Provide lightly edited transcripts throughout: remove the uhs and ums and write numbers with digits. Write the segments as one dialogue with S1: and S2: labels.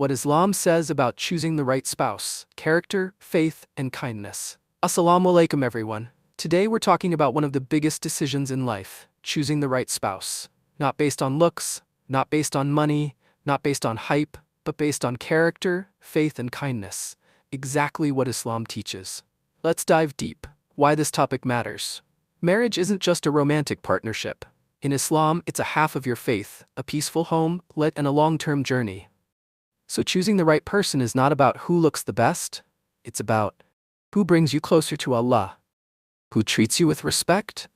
S1: what Islam says about choosing the right spouse, character, faith, and kindness. Assalamu alaikum everyone. Today we're talking about one of the biggest decisions in life, choosing the right spouse. Not based on looks, not based on money, not based on hype, but based on character, faith, and kindness. Exactly what Islam teaches. Let's dive deep. Why this topic matters. Marriage isn't just a romantic partnership. In Islam, it's a half of your faith, a peaceful home, and a long-term journey. So choosing the right person is not about who looks the best. It's about who brings you closer to Allah, who treats you with respect,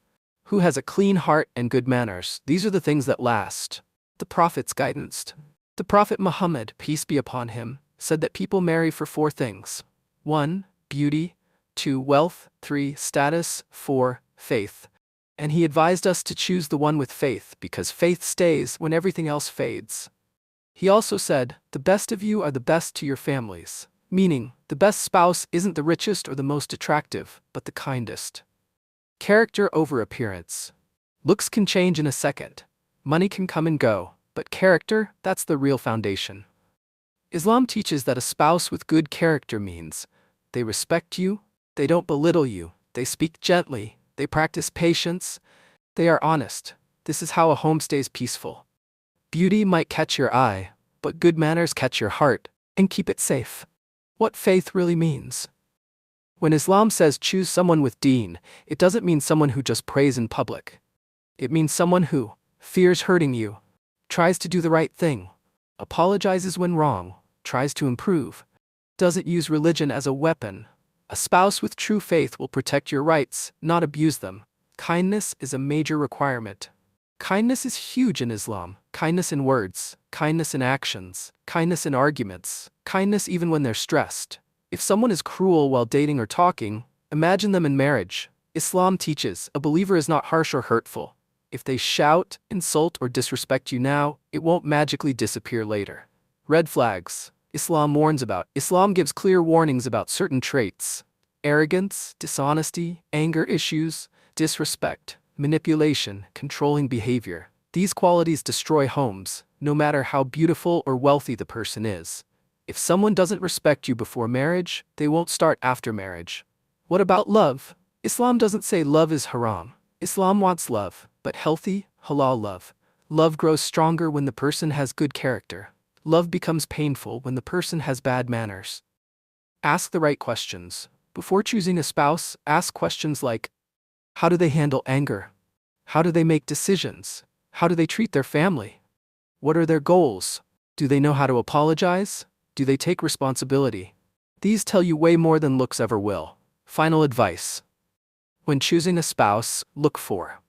S1: who has a clean heart and good manners. These are the things that last. The Prophet's guidance. The Prophet Muhammad, peace be upon him, said that people marry for 4 things. 1. Beauty. 2. Wealth. 3. Status. 4. Faith. And he advised us to choose the one with faith because faith stays when everything else fades. He also said, the best of you are the best to your families. Meaning, the best spouse isn't the richest or the most attractive, but the kindest. Character over appearance. Looks can change in a second. Money can come and go, but character, that's the real foundation. Islam teaches that a spouse with good character means they respect you, they don't belittle you, they speak gently, they practice patience, they are honest. This is how a home stays peaceful. Beauty might catch your eye, but good manners catch your heart and keep it safe. What faith really means. When Islam says choose someone with deen, it doesn't mean someone who just prays in public. It means someone who fears hurting you, tries to do the right thing, apologizes when wrong, tries to improve, doesn't use religion as a weapon. A spouse with true faith will protect your rights, not abuse them. Kindness is a major requirement. Kindness is huge in Islam. Kindness in words, kindness in actions, kindness in arguments, kindness even when they're stressed. If someone is cruel while dating or talking, imagine them in marriage. Islam teaches a believer is not harsh or hurtful. If they shout, insult, or disrespect you now, it won't magically disappear later. Red flags. Islam warns about. Islam gives clear warnings about certain traits: arrogance, dishonesty, anger issues, disrespect, manipulation, controlling behavior. These qualities destroy homes, no matter how beautiful or wealthy the person is. If someone doesn't respect you before marriage, they won't start after marriage. What about love? Islam doesn't say love is haram. Islam wants love, but healthy, halal love. Love grows stronger when the person has good character. Love becomes painful when the person has bad manners. Ask the right questions. Before choosing a spouse, ask questions like, how do they handle anger? How do they make decisions? How do they treat their family? What are their goals? Do they know how to apologize? Do they take responsibility? These tell you way more than looks ever will. Final advice. When choosing a spouse, look for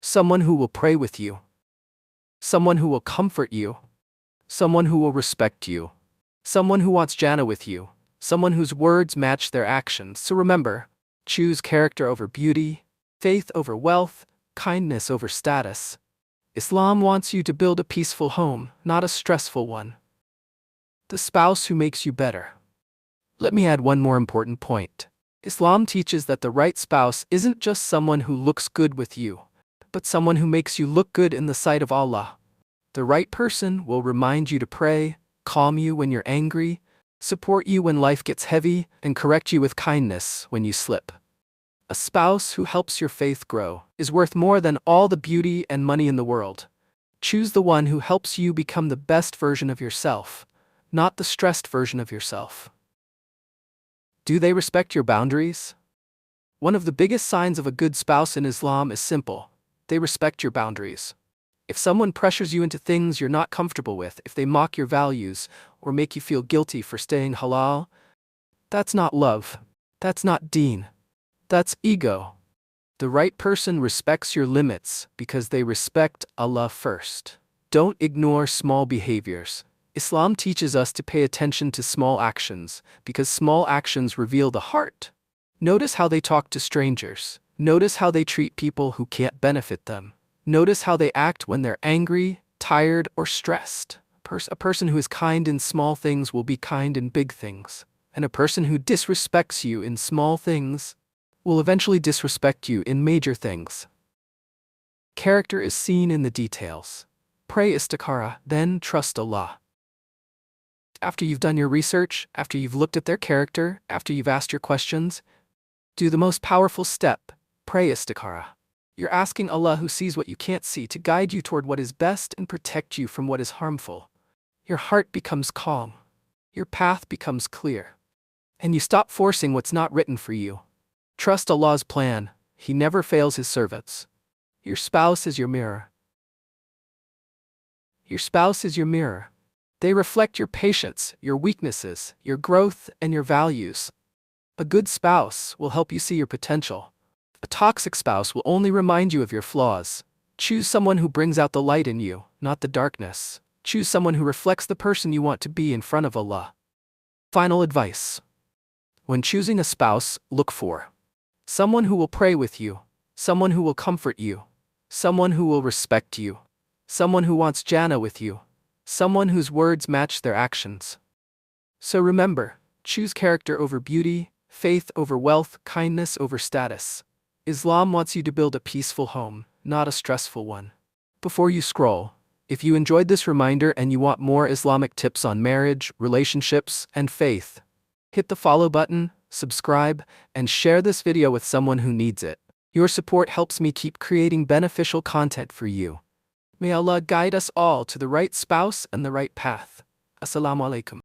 S1: someone who will pray with you, someone who will comfort you, someone who will respect you, someone who wants Jannah with you, someone whose words match their actions. So remember, choose character over beauty, faith over wealth, kindness over status. Islam wants you to build a peaceful home, not a stressful one. The spouse who makes you better. Let me add one more important point. Islam teaches that the right spouse isn't just someone who looks good with you, but someone who makes you look good in the sight of Allah. The right person will remind you to pray, calm you when you're angry, support you when life gets heavy, and correct you with kindness when you slip. A spouse who helps your faith grow is worth more than all the beauty and money in the world. Choose the one who helps you become the best version of yourself, not the stressed version of yourself. Do they respect your boundaries? One of the biggest signs of a good spouse in Islam is simple. They respect your boundaries. If someone pressures you into things you're not comfortable with, if they mock your values, or make you feel guilty for staying halal, that's not love. That's not deen. That's ego. The right person respects your limits because they respect Allah first. Don't ignore small behaviors. Islam teaches us to pay attention to small actions because small actions reveal the heart. Notice how they talk to strangers. Notice how they treat people who can't benefit them. Notice how they act when they're angry, tired, or stressed. A person who is kind in small things will be kind in big things. And a person who disrespects you in small things will eventually disrespect you in major things. Character is seen in the details. Pray istikhara, then trust Allah. After you've done your research, after you've looked at their character, after you've asked your questions, do the most powerful step, pray istikhara. You're asking Allah, who sees what you can't see, to guide you toward what is best and protect you from what is harmful. Your heart becomes calm. Your path becomes clear. And you stop forcing what's not written for you. Trust Allah's plan. He never fails his servants. Your spouse is your mirror. Your spouse is your mirror. They reflect your patience, your weaknesses, your growth, and your values. A good spouse will help you see your potential. A toxic spouse will only remind you of your flaws. Choose someone who brings out the light in you, not the darkness. Choose someone who reflects the person you want to be in front of Allah. Final advice. When choosing a spouse, look for someone who will pray with you, someone who will comfort you, someone who will respect you, someone who wants Jannah with you, someone whose words match their actions. So remember, choose character over beauty, faith over wealth, kindness over status. Islam wants you to build a peaceful home, not a stressful one. Before you scroll, if you enjoyed this reminder and you want more Islamic tips on marriage, relationships, and faith, hit the follow button, subscribe, and share this video with someone who needs it. Your support helps me keep creating beneficial content for you. May Allah guide us all to the right spouse and the right path. Assalamu alaikum.